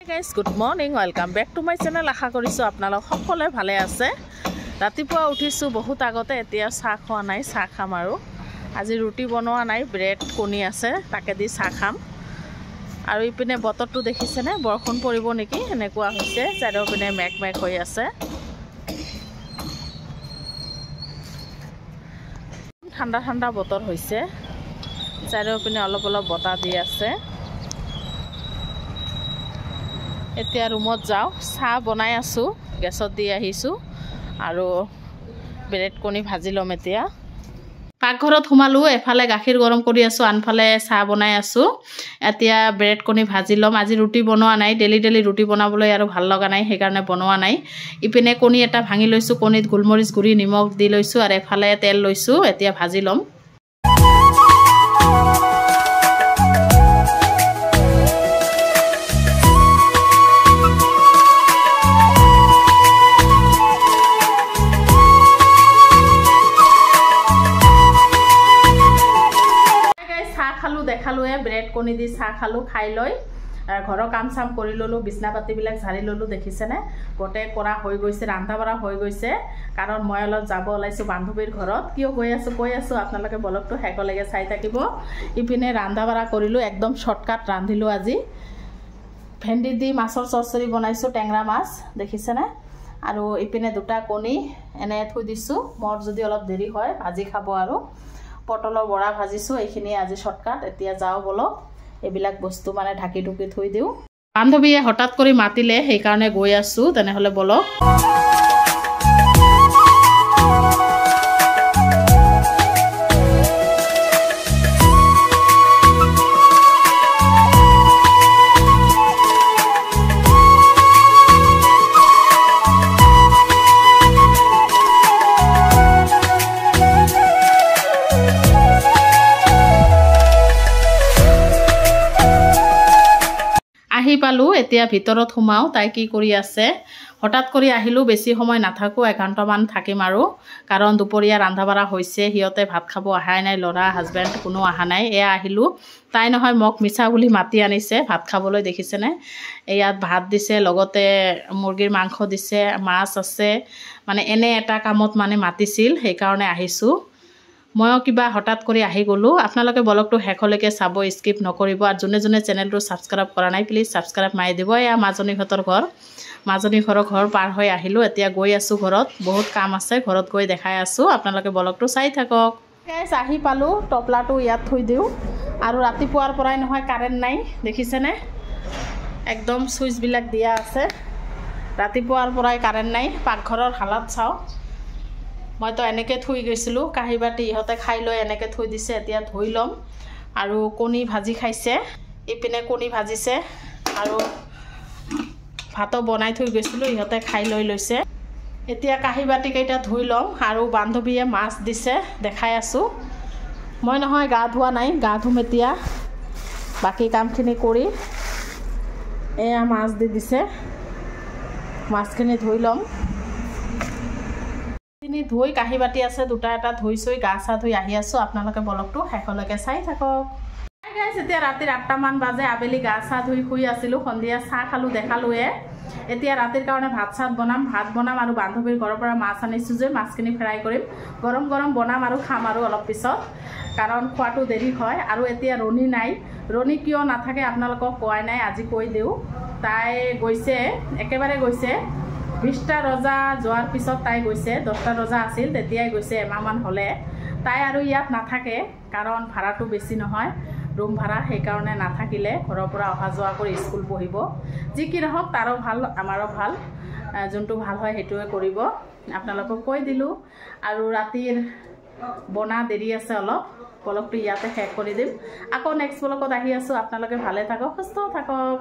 Guys, good morning. Welcome back to my channel. আশা কৰিছো আপোনালোক সকলোৱে ভালে আছে। ৰাতিপুৱা উঠিছো বহুত আগতে, এতিয়া চাহ খোৱা নাই, চাহ খাম আৰু আজি ৰুটি বনোৱা নাই, ব্ৰেড কণী আছে, তাকে দি চাহ খাম। আৰু ইপিনে বতৰটো দেখিছেনে, বৰষুণ পৰিব নেকি এনেকুৱা হৈছে, চাৰিওপিনে মেঘ মেঘ হৈ আছে। ঠাণ্ডা ঠাণ্ডা বতৰ হৈছে, চাৰিওপিনে অলপ অলপ বতাহ দি আছে। এতিয়া ৰুমত যাওঁ, চাহ বনাই আছোঁ, গেছত দি আহিছোঁ আৰু ব্ৰেড কণী ভাজি ল'ম। এতিয়া পাকঘৰত সোমালোঁ, এফালে গাখীৰ গৰম কৰি আছোঁ, আনফালে চাহ বনাই আছোঁ। এতিয়া ব্ৰেড কণী ভাজি ল'ম। আজি ৰুটি বনোৱা নাই, ডেইলি ৰুটি বনাবলৈ আৰু ভাল লগা নাই, সেইকাৰণে বনোৱা নাই। ইপিনে কণী এটা ভাঙি লৈছোঁ, কণীত গোলমৰিচ গুড়ি নিমখ দি লৈছোঁ আৰু এফালে তেল লৈছোঁ, এতিয়া ভাজি ল'ম। দেখালোৱে ব্ৰেড কণী দি চাহ খালোঁ, খাই লৈ ঘৰৰ কাম চাম কৰি ল'লোঁ, বিছনা পাতিবিলাক ঝাৰি ল'লোঁ। দেখিছেনে, গোটেই কৰা হৈ গৈছে, ৰন্ধা বঢ়া হৈ গৈছে। কাৰণ মই অলপ যাব ওলাইছোঁ বান্ধৱীৰ ঘৰত। কিয় গৈ আছোঁ কৈ আছোঁ, আপোনালোকে ব্লগটো শেষলৈকে চাই থাকিব। ইপিনে ৰন্ধা বঢ়া কৰিলোঁ, একদম শ্বৰ্টকাট ৰান্ধিলোঁ। আজি ভেন্দি দি মাছৰ চৰচৰি বনাইছোঁ, টেঙৰা মাছ, দেখিছেনে। আৰু ইপিনে দুটা কণী এনে থৈ দিছোঁ, মোৰ যদি অলপ দেৰি হয় ভাজি খাব। আৰু পটলৰ বৰা ভাজিছোঁ, এইখিনি আজি শ্বৰ্টকাট। এতিয়া যাওঁ বলক, এইবিলাক বস্তু মানে ঢাকি ঢুকি থৈ দিওঁ। বান্ধৱীয়ে হঠাৎ কৰি মাতিলে, সেইকাৰণে গৈ আছোঁ। তেনেহ'লে বলক। আহি পালোঁ, এতিয়া ভিতৰত সোমাওঁ, তাই কি কৰি আছে। হঠাৎ কৰি আহিলোঁ, বেছি সময় নাথাকোঁ, 1 ঘণ্টামান থাকিম আৰু। কাৰণ দুপৰীয়া ৰন্ধা বঢ়া হৈছে, সিহঁতে ভাত খাব অহাই নাই, ল'ৰা হাজবেণ্ড কোনো অহা নাই। এয়া আহিলোঁ, তাই নহয় মোক মিছা বুলি মাতি আনিছে ভাত খাবলৈ। দেখিছেনে, ইয়াত ভাত দিছে, লগতে মুৰ্গীৰ মাংস দিছে, মাছ আছে। মানে এনে এটা কামত মানে মাতিছিল, সেইকাৰণে আহিছোঁ। ময়ো কিবা হঠাৎ কৰি আহি গ'লোঁ। আপোনালোকে ব্লগটো শেষলৈকে চাব, স্কিপ নকৰিব। আৰু যোনে যোনে চেনেলটো ছাবস্ক্ৰাইব কৰা নাই, প্লিজ ছাবস্ক্ৰাইব মাৰি দিব। এয়া মাজনীহঁতৰ ঘৰ, মাজনী ঘৰ পাৰ হৈ আহিলোঁ। এতিয়া গৈ আছোঁ ঘৰত, বহুত কাম আছে, ঘৰত গৈ দেখাই আছোঁ। আপোনালোকে ব্লগটো চাই থাকক। আহি পালোঁ, টপলাটো ইয়াত থৈ দিওঁ। আৰু ৰাতিপুৱাৰ পৰাই নহয় কাৰেণ্ট নাই, দেখিছেনে, একদম চুইচবিলাক দিয়া আছে। ৰাতিপুৱাৰ পৰাই কাৰেণ্ট নাই। পাকঘৰৰ হালত চাওঁ, মইতো এনেকৈ থৈ গৈছিলোঁ, কাঁহী বাতি ইহঁতে খাই লৈ এনেকৈ থৈ দিছে। এতিয়া ধুই ল'ম। আৰু কণী ভাজি খাইছে, ইপিনে কণী ভাজিছে, আৰু ভাতো বনাই থৈ গৈছিলোঁ, ইহঁতে খাই লৈ লৈছে। এতিয়া কাঁহী বাতিকেইটা ধুই ল'ম। আৰু বান্ধৱীয়ে মাছ দিছে, দেখাই আছোঁ। মই নহয় গা ধোৱা নাই, গা ধুম এতিয়া বাকী কামখিনি কৰি। এয়া মাছ দি দিছে, মাছখিনি ধুই ল'ম। ধুই কাঁহী বাতি আছে দুটা, এটা ধুই চুই গা চা ধুই আহি আছোঁ। আপোনালোকে ব্লগটো শেষলৈকে চাই থাকক। এতিয়া ৰাতিৰ 8টামান বাজে, আবেলি গা চা ধুই শুই আছিলোঁ, সন্ধিয়া চাহ খালোঁ, দেখালোৱে। এতিয়া ৰাতিৰ কাৰণে ভাত বনাম আৰু বান্ধৱীৰ ঘৰৰ পৰা মাছ আনিছোঁ যে, মাছখিনি ফ্ৰাই কৰিম, গৰম গৰম বনাম আৰু খাম আৰু অলপ পিছত, কাৰণ খোৱাটো দেৰি হয়। আৰু এতিয়া ৰণী নাই, ৰণী কিয় নাথাকে আপোনালোকক কোৱাই নাই, আজি কৈ দিওঁ। তাই গৈছে, একেবাৰে গৈছে। 20টা ৰজা যোৱাৰ পিছত তাই গৈছে, 10টা ৰজা আছিল তেতিয়াই গৈছে, এমাহমান হ'লে। তাই আৰু ইয়াত নাথাকে, কাৰণ ভাড়াটো বেছি নহয়, ৰুম ভাড়া, সেইকাৰণে নাথাকিলে। ঘৰৰ পৰা অহা যোৱা কৰি স্কুল পঢ়িব। যি কি নহওক, তাৰো ভাল আমাৰো ভাল, যোনটো ভাল হয় সেইটোৱে কৰিব। আপোনালোকক কৈ দিলোঁ। আৰু ৰাতিৰ বনা দেৰি আছে অলপ, ব্লগটো ইয়াতে শেষ কৰি দিম। আকৌ নেক্সট ব্লগত আহি আছোঁ। আপোনালোকে ভালে থাকক, সুস্থ থাকক।